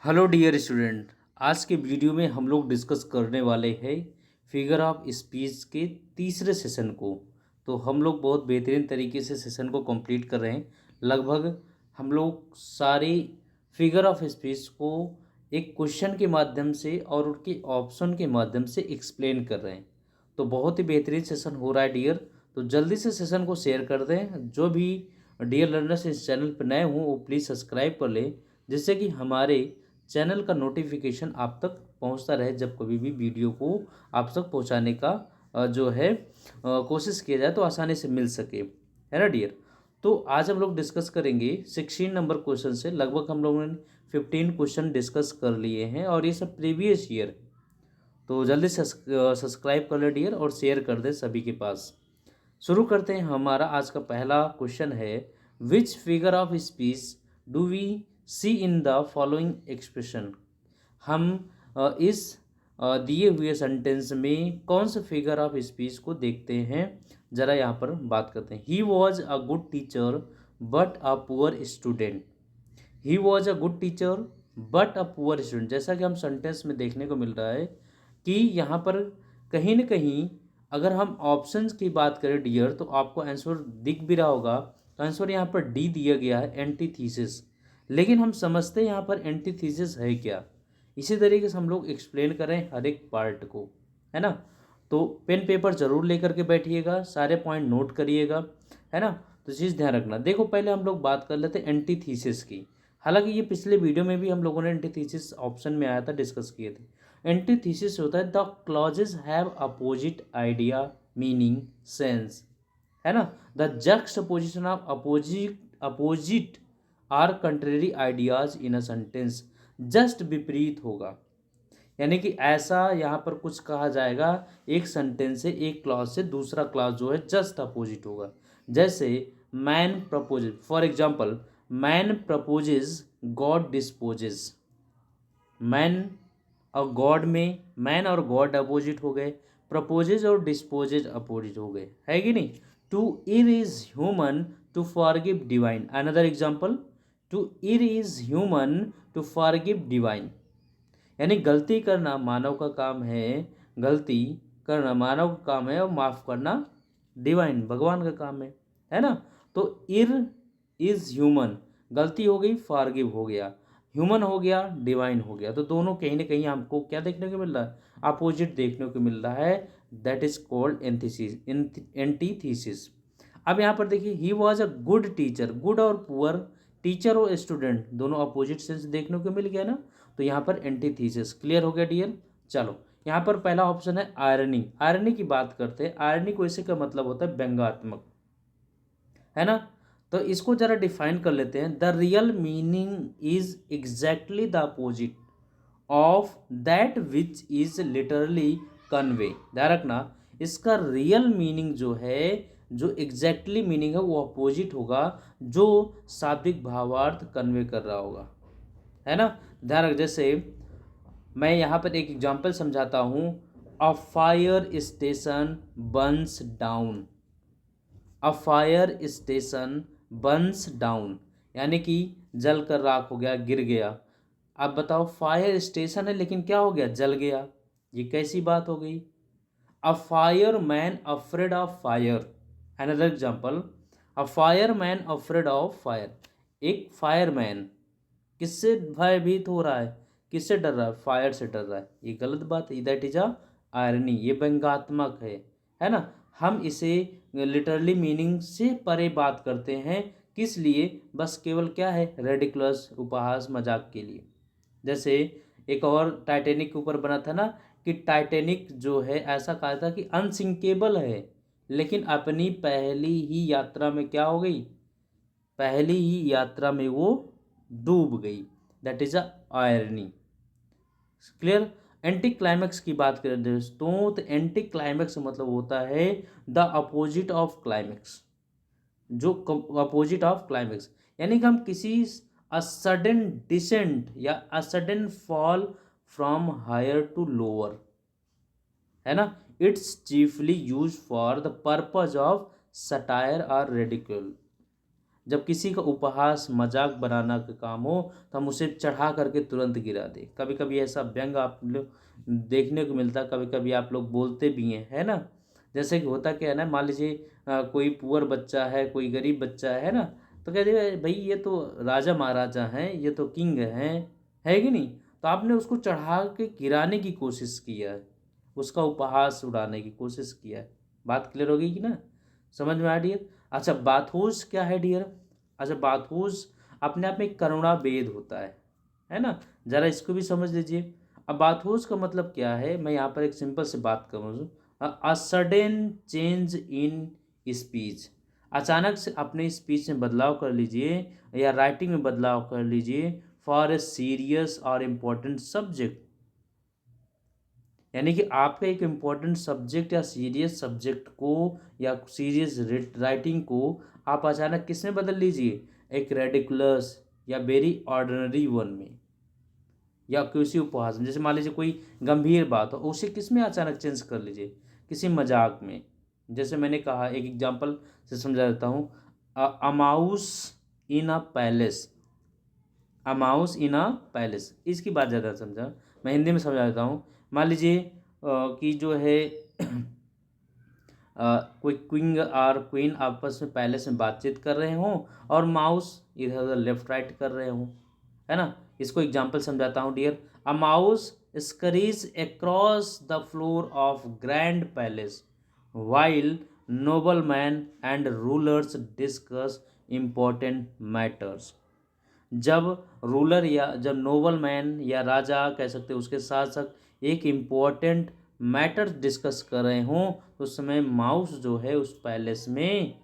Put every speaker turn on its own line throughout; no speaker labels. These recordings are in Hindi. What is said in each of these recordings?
Hello dear student. आज के वीडियो में हम लोग डिस्कस करने वाले हैं फिगर ऑफ स्पीच के तीसरे सेशन को। तो हम लोग बहुत बेहतरीन तरीके से सेशन को कंप्लीट कर रहे हैं। लगभग हम लोग सारे फिगर ऑफ स्पीच को एक क्वेश्चन के माध्यम से और उनके ऑप्शन के माध्यम से एक्सप्लेन कर रहे हैं। तो बहुत ही बेहतरीन सेशन हो रहा है डियर। तो जल्दी से सेशन को शेयर कर दें। जो भी डियर लर्नर्स इस चैनल पर नए हों वो प्लीज़ सब्सक्राइब कर लें, जिससे कि हमारे चैनल का नोटिफिकेशन आप तक पहुंचता रहे। जब कभी भी वीडियो को आप तक पहुंचाने का जो है कोशिश किया जाए तो आसानी से मिल सके, है ना डियर। तो आज हम लोग डिस्कस करेंगे 16 नंबर क्वेश्चन से। लगभग हम लोगों ने 15 क्वेश्चन डिस्कस कर लिए हैं और ये सब प्रीवियस ईयर। तो जल्दी से सब्सक्राइब कर ले डियर और शेयर कर दे सभी के पास। शुरू करते हैं। हमारा आज का पहला क्वेश्चन है, which figure of speech do we see in the following expression. हम इस दिए हुए सेंटेंस में कौन से फिगर ऑफ स्पीच को देखते हैं, ज़रा यहाँ पर बात करते हैं। He was a good teacher but a poor student. He was a good teacher but a poor student. जैसा कि हम सेंटेंस में देखने को मिल रहा है कि यहाँ पर कहीं न कहीं अगर हम ऑप्शंस की बात करें डियर, तो आपको आंसर दिख भी रहा होगा। तो आंसर यहाँ पर डी दिया गया है, एंटीथीसिस। लेकिन हम समझते हैं यहाँ पर एंटीथीसिस है क्या। इसी तरीके से हम लोग एक्सप्लेन करें हर एक पार्ट को, है ना। तो पेन पेपर जरूर लेकर के बैठिएगा, सारे पॉइंट नोट करिएगा, है ना। तो चीज़ ध्यान रखना। देखो पहले हम लोग बात कर लेते हैं एंटीथीसिस की। हालांकि ये पिछले वीडियो में भी हम लोगों ने एंटीथीसिस ऑप्शन में आया था, डिस्कस किए थे। एंटीथीसिस होता है the clauses have opposite idea meaning sense, है ना। The juxtaposition of opposite or contrary ideas in a sentence. Just विपरीत होगा, यानी कि ऐसा यहाँ पर कुछ कहा जाएगा, एक सेंटेंस से एक क्लॉज से दूसरा क्लॉज जो है जस्ट अपोजिट होगा। जैसे man proposes, for example man proposes God disposes. Man और गॉड में मैन और गॉड अपोजिट हो गए, प्रपोजेज और डिस्पोजेज अपोजिट हो गए, है कि नहीं। To err is human to forgive divine. Another example, to err is human to forgive divine. यानी गलती करना मानव का काम है, गलती करना मानव का काम है और माफ़ करना डिवाइन भगवान का काम है ना। तो इर इज ह्यूमन, गलती हो गई, फॉरगिव हो गया, ह्यूमन हो गया, डिवाइन हो गया। तो दोनों कहीं ना कहीं हमको क्या देखने को मिल रहा है, अपोजिट देखने को मिल रहा है। That is called antithesis. अब यहाँ पर देखिए, he was a good teacher. Good और पुअर, टीचर और स्टूडेंट दोनों अपोजिट सेंस देखने को मिल गया ना। तो यहाँ पर एंटीथीसिस क्लियर हो गया डियर। चलो यहाँ पर पहला ऑप्शन है आयरनी। आयरनी की बात करते हैं। आयरनी को इसे का मतलब होता है व्यंग्यात्मक, है ना। तो इसको जरा डिफाइन कर लेते हैं। The real meaning is exactly the opposite of that which is literally convey. ध्यान रखना, इसका रियल मीनिंग जो है, जो एग्जैक्टली मीनिंग है वो अपोजिट होगा जो शाब्दिक भावार्थ कन्वे कर रहा होगा, है ना। ध्यान रख, जैसे मैं यहाँ पर एक एग्जांपल समझाता हूँ। A fire station Burns down. A fire station Burns down, यानी कि जल कर राख हो गया, गिर गया। अब बताओ, फायर स्टेशन है लेकिन क्या हो गया, जल गया। ये कैसी बात हो गई। A fire man afraid of fire. Another example, a fire man afraid of fire. एक फायरमैन किससे भयभीत हो रहा है, किससे डर रहा है, फायर से डर रहा है। ये गलत बात है, दैट इज अ आयरनी, ये व्यंग्यात्मक है ना। हम इसे लिटरली मीनिंग से परे बात करते हैं, किस लिए, बस केवल क्या है, रेडिकुलस, उपहास मजाक के लिए। जैसे एक और टाइटैनिक के ऊपर बना था ना, कि टाइटैनिक जो है ऐसा कहा था कि अनसिंकेबल है, लेकिन अपनी पहली ही यात्रा में क्या हो गई, पहली ही यात्रा में वो डूब गई। That is a irony. Clear. Anti climax की बात करें दोस्तों, तो एंटी क्लाइमैक्स मतलब होता है द अपोजिट ऑफ क्लाइमैक्स। जो अपोजिट ऑफ क्लाइमैक्स, यानी कि हम किसी अ सडन डिसेंट या a sudden fall from higher to lower, है ना। It's chiefly use for the purpose of satire और रेडिक्यूल। जब किसी का उपहास मजाक बनाना का काम हो तो हम उसे चढ़ा करके तुरंत गिरा दें। कभी कभी ऐसा व्यंग आप लोग देखने को मिलता है, कभी कभी आप लोग बोलते भी हैं, है ना। जैसे कि होता क्या है ना, मान लीजिए कोई पुअर बच्चा है, कोई गरीब बच्चा है ना, तो कहते हैं भाई ये तो राजा महाराजा हैं, ये तो किंग हैं, है कि नहीं। तो आपने उसको चढ़ा के गिराने की कोशिश किया है, उसका उपहास उड़ाने की कोशिश किया है। बात क्लियर होगी कि ना, समझ में आ डियर। अच्छा बाथोस क्या है डियर। अच्छा बाथोस अपने आप में एक करुणा वेद होता है ना। जरा इसको भी समझ लीजिए। अब बाथोस का मतलब क्या है, मैं यहाँ पर एक सिंपल से बात करूँ, a sudden change in speech, अचानक से अपने स्पीच में बदलाव कर लीजिए या राइटिंग में बदलाव कर लीजिए फॉर ए सीरियस और इम्पोर्टेंट सब्जेक्ट। यानी कि आपका एक इम्पोर्टेंट सब्जेक्ट या सीरियस सब्जेक्ट को या सीरियस राइटिंग को आप अचानक किस में बदल लीजिए, एक रेडिकुलस या वेरी ऑर्डिनरी वन में, या किसी उपहास में। जैसे मान लीजिए कोई गंभीर बात हो, उसे किस में अचानक चेंज कर लीजिए, किसी मजाक में। जैसे मैंने कहा, एक एग्जांपल से समझा देता हूँ, a mouse in a palace, a mouse in a palace, इसकी बात ज़्यादा समझा, मैं हिंदी में समझा देता हूँ। मान लीजिए कि जो है कोई किंग और क्वीन आपस में पैलेस में बातचीत कर रहे हों और माउस इधर उधर लेफ्ट राइट कर रहे हों, है ना। इसको एग्जांपल समझाता हूँ dear. A mouse scurries across the floor of grand palace while noble man and rulers discuss important matters. जब रूलर या जब नोबल मैन या राजा कह सकते हैं, उसके साथ साथ एक इम्पोर्टेंट मैटर डिस्कस कर रहे हों, तो उस समय माउस जो है उस पैलेस में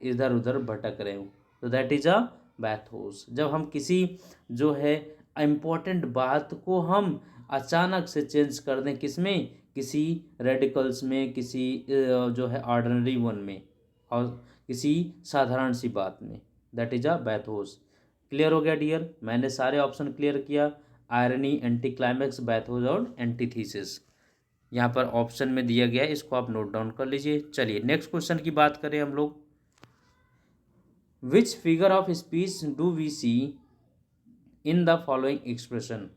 इधर उधर भटक रहे हों, तो दैट इज अ बैथोस। जब हम किसी जो है इम्पोर्टेंट बात को हम अचानक से चेंज कर दें, किस में, किसी रेडिकल्स में, किसी जो है ऑर्डिनरी वन में, और किसी साधारण सी बात में, दैट इज अ बैथोस। क्लियर हो गया डियर, मैंने सारे ऑप्शन क्लियर किया, आयरनी, एंटी क्लाइमैक्स, बैथोस और एंटीथीसिस यहाँ पर ऑप्शन में दिया गया है, इसको आप नोट डाउन कर लीजिए। चलिए नेक्स्ट क्वेश्चन की बात करें हम लोग। Which figure of speech do we see in the following expression.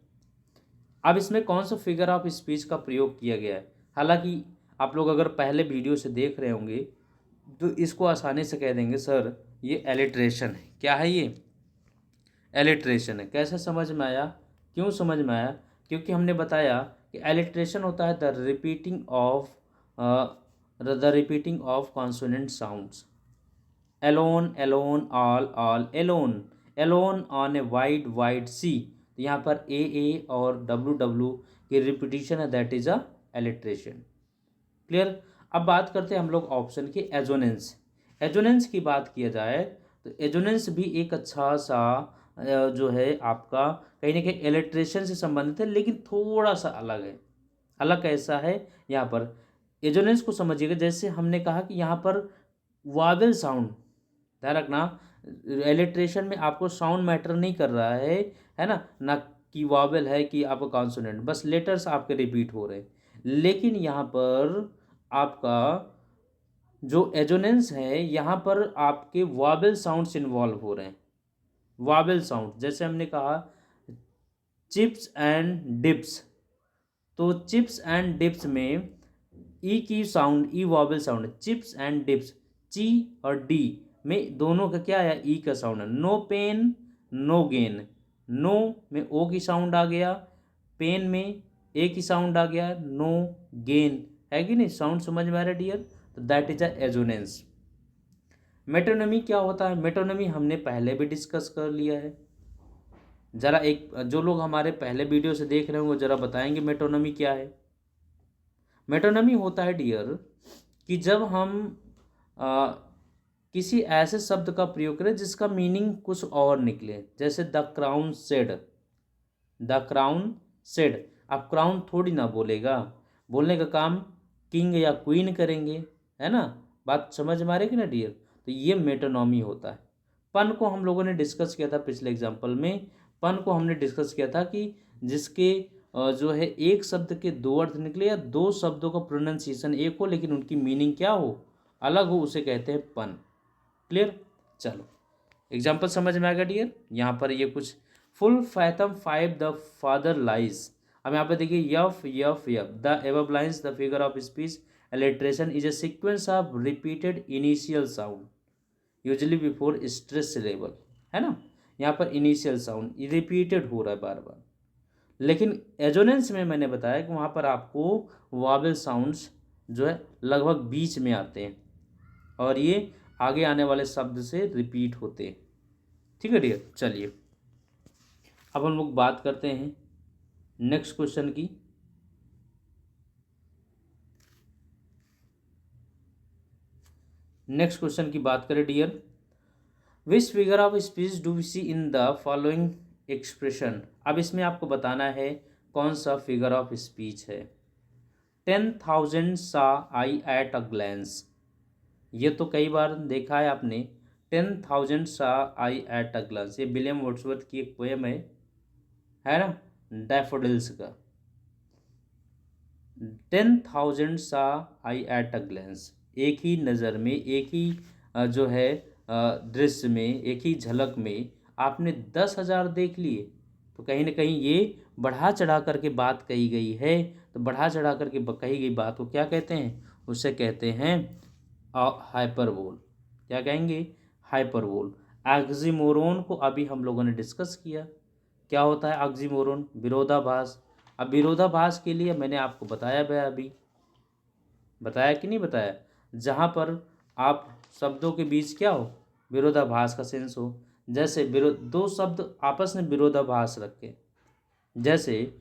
अब इसमें कौन सा फिगर ऑफ स्पीच का प्रयोग किया गया है। हालांकि आप लोग अगर पहले वीडियो से देख रहे होंगे तो इसको आसानी से कह देंगे सर ये एलिट्रेशन है। क्या है ये, एलिट्रेशन है। कैसे समझ में आया, क्यों समझ में आया, क्योंकि हमने बताया कि एलिट्रेशन होता है the repeating of consonant sounds, alone alone all alone, alone on a wide wide sea. तो यहाँ पर ए और डब्ल्यू डब्ल्यू की रिपीटिशन है, that is a alliteration. Clear. अब बात करते हैं हम लोग ऑप्शन की, एजोनेंस। एजोनेंस की बात किया जाए तो एजोनेंस भी एक अच्छा सा जो है आपका कहीं ना कहीं एलिट्रेशन से संबंधित है, लेकिन थोड़ा सा अलग है। अलग कैसा है, यहाँ पर एजोनेंस को समझिएगा। जैसे हमने कहा कि यहाँ पर वावेल साउंड, ध्यान रखना, एलिट्रेशन में आपको साउंड मैटर नहीं कर रहा है ना, ना कि वावेल है कि आपका कॉन्सोनेंट, बस लेटर्स आपके रिपीट हो रहे हैं। लेकिन यहाँ पर आपका जो एजोनेंस है, यहाँ पर आपके वावेल साउंड्स इन्वॉल्व हो रहे हैं। वावेल साउंड, जैसे हमने कहा चिप्स एंड डिप्स, तो चिप्स एंड डिप्स में ई की साउंड, ई वावेल साउंड है। चिप्स एंड डिप्स, ची और डी में दोनों का क्या है, ई का साउंड है। No pain no gain, no में ओ की साउंड आ गया, पेन में ए की साउंड आ गया, नो गेन, है कि नहीं। साउंड समझ में आ रहा है डियर, तो that is a assonance. Metonymy क्या होता है, मेटोनमी हमने पहले भी डिस्कस कर लिया है। जरा एक जो लोग हमारे पहले वीडियो से देख रहे हैं वो जरा बताएंगे मेटोनमी क्या है। मेटोनमी होता है डियर कि जब हम आ, किसी ऐसे शब्द का प्रयोग करें जिसका मीनिंग कुछ और निकले। जैसे the crown said, the crown said, अब क्राउन थोड़ी ना बोलेगा, बोलने का काम किंग या क्वीन करेंगे, है ना। बात समझ में आ रही है कि ना डियर। तो ये मेटोनॉमी होता है। पन को हम लोगों ने डिस्कस किया था पिछले एग्जाम्पल में। पन को हमने डिस्कस किया था कि जिसके जो है एक शब्द के दो अर्थ निकले या दो शब्दों का प्रोनाउंसिएशन एक हो लेकिन उनकी मीनिंग क्या हो, अलग हो, उसे कहते हैं पन। क्लियर। चलो एग्जाम्पल समझ में आ गया डियर। यहाँ पर ये कुछ full fathom 5 the father lies. अब यहाँ पर देखिए F F F the above lines the figure of speech alliteration is a sequence of repeated initial sound usually before stress syllable, है ना। यहाँ पर इनिशियल साउंड रिपीटेड हो रहा है बार बार, लेकिन एजोनेंस में मैंने बताया कि वहाँ पर आपको वावेल साउंड्स जो है लगभग बीच में आते हैं और ये आगे आने वाले शब्द से रिपीट होते हैं। ठीक है डियर, चलिए अब हम लोग बात करते हैं नेक्स्ट क्वेश्चन की। नेक्स्ट क्वेश्चन की बात करें dear, which figure of speech do we see in the following expression. अब इसमें आपको बताना है कौन सा फिगर ऑफ स्पीच है। 10,000 सा आई एट अ ग्लैंस, ये तो कई बार देखा है आपने। 10,000 सा आई एट अ ग्लैंस, ये विलियम वर्ड्सवर्थ की एक पोएम है ना, डैफोडिल्स का। 10,000 सा आई एट अ ग्लैंस, एक ही नज़र में, एक ही जो है दृश्य में, एक ही झलक में आपने 10,000 देख लिए। तो कहीं ना कहीं ये बढ़ा चढ़ा करके बात कही गई है। तो बढ़ा चढ़ा करके कही गई बात को क्या कहते हैं, उसे कहते हैं हाइपरबोल। क्या कहेंगे, हाइपरबोल। ऑक्सीमोरोन को अभी हम लोगों ने डिस्कस किया। क्या होता है ऑक्सीमोरोन, विरोधाभास। अब विरोधाभास के लिए मैंने आपको बताया भैया, अभी बताया कि नहीं बताया, जहाँ पर आप शब्दों के बीच क्या हो, विरोधाभास का सेंस हो। जैसे दो शब्द आपस में विरोधाभास रखे, जैसे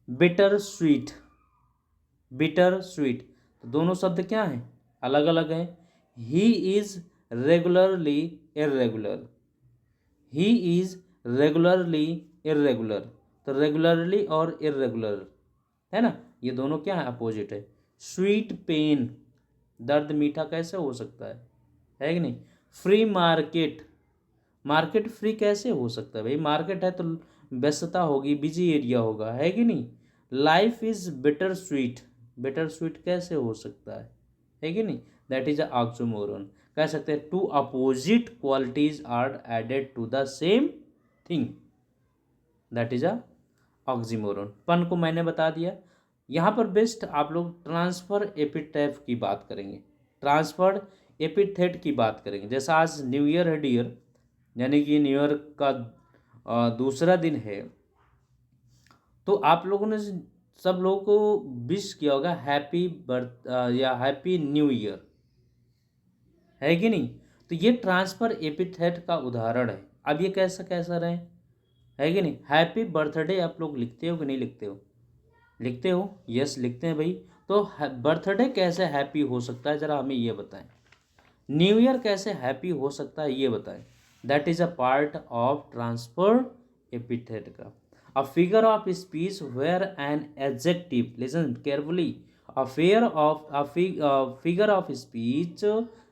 बिटर स्वीट, बिटर स्वीट, तो दोनों शब्द क्या हैं, अलग अलग हैं। He is regularly irregular, he is regularly irregular, तो रेगुलरली और इरेगुलर, है ना, ये दोनों क्या है, अपोजिट है। स्वीट पेन, दर्द मीठा कैसे हो सकता है कि नहीं। फ्री मार्केट, मार्केट फ्री कैसे हो सकता है भाई, मार्केट है तो व्यस्तता होगी, बिजी एरिया होगा, है कि नहीं। Life is bitter sweet, bitter sweet कैसे हो सकता है कि नहीं। That is a oxymoron. कह सकते हैं two opposite qualities are added to the same thing, that is a oxymoron. Pun को मैंने बता दिया। यहाँ पर बेस्ट आप लोग ट्रांसफर एपिथेट की बात करेंगे, ट्रांसफर एपिथेट की बात करेंगे। जैसा आज न्यू ईयर है डियर, यानी कि न्यू ईयर का दूसरा दिन है, तो आप लोगों ने सब लोगों को विश किया होगा हैप्पी बर्थ या हैप्पी न्यू ईयर, है कि नहीं। तो ये ट्रांसफर एपिथेट का उदाहरण है। अब ये कैसा कैसा रहे, है कि नहीं। हैप्पी बर्थडे आप लोग लिखते हो कि नहीं लिखते हो, लिखते हो, यस लिखते हैं भाई। तो बर्थडे कैसे हैप्पी हो सकता है, ज़रा हमें ये बताएं। न्यू ईयर कैसे हैप्पी हो सकता है ये बताएं। That is a part of transfer epithet का। A figure of speech where an adjective, listen carefully, a figure of speech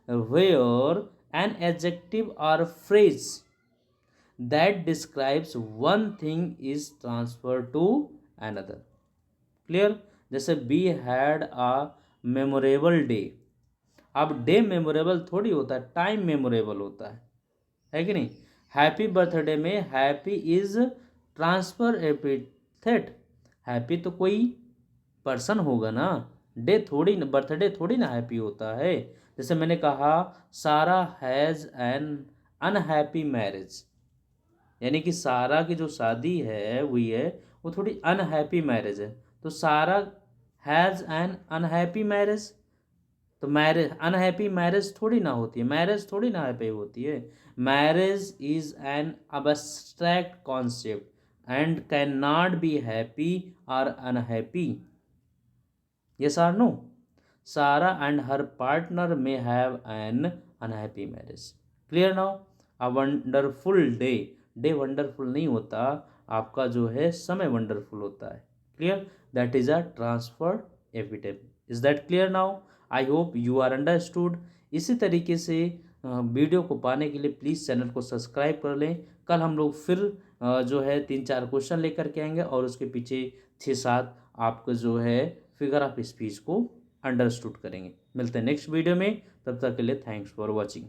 where an adjective और phrase that describes one thing is transferred to another. Clear. जैसे we had a memorable day, अब डे मेमोरेबल थोड़ी होता है, टाइम मेमोरेबल होता है कि नहीं। हैप्पी बर्थडे में happy is transfer epithet, happy तो कोई पर्सन होगा ना, डे थोड़ी ना, बर्थडे थोड़ी ना हैप्पी होता है। जैसे मैंने कहा सारा हैज़ एन अनहैप्पी मैरिज, यानी कि सारा की जो शादी है हुई है वो थोड़ी अनहैप्पी मैरिज है। तो सारा हैज़ एन अनहैप्पी मैरिज, तो मैरिज अनहैप्पी मैरिज थोड़ी ना होती है, मैरिज थोड़ी ना हैप्पी होती है। Marriage is an abstract concept and can not be happy और unhappy, yes or no. Sara and her partner में have an unhappy marriage. Clear now. A wonderful day, day wonderful नहीं होता, आपका जो है समय वंडरफुल होता है। Clear, that is a transfer epithet. Is that clear now. I hope you are understood. इसी तरीके से वीडियो को पाने के लिए प्लीज़ चैनल को सब्सक्राइब कर लें। कल हम लोग फिर जो है 3-4 क्वेश्चन लेकर के आएंगे और उसके पीछे 6-7 आपको जो है फिगर ऑफ स्पीच को अंडरस्टूड करेंगे। मिलते हैं नेक्स्ट वीडियो में, तब तक के लिए थैंक्स फॉर वॉचिंग।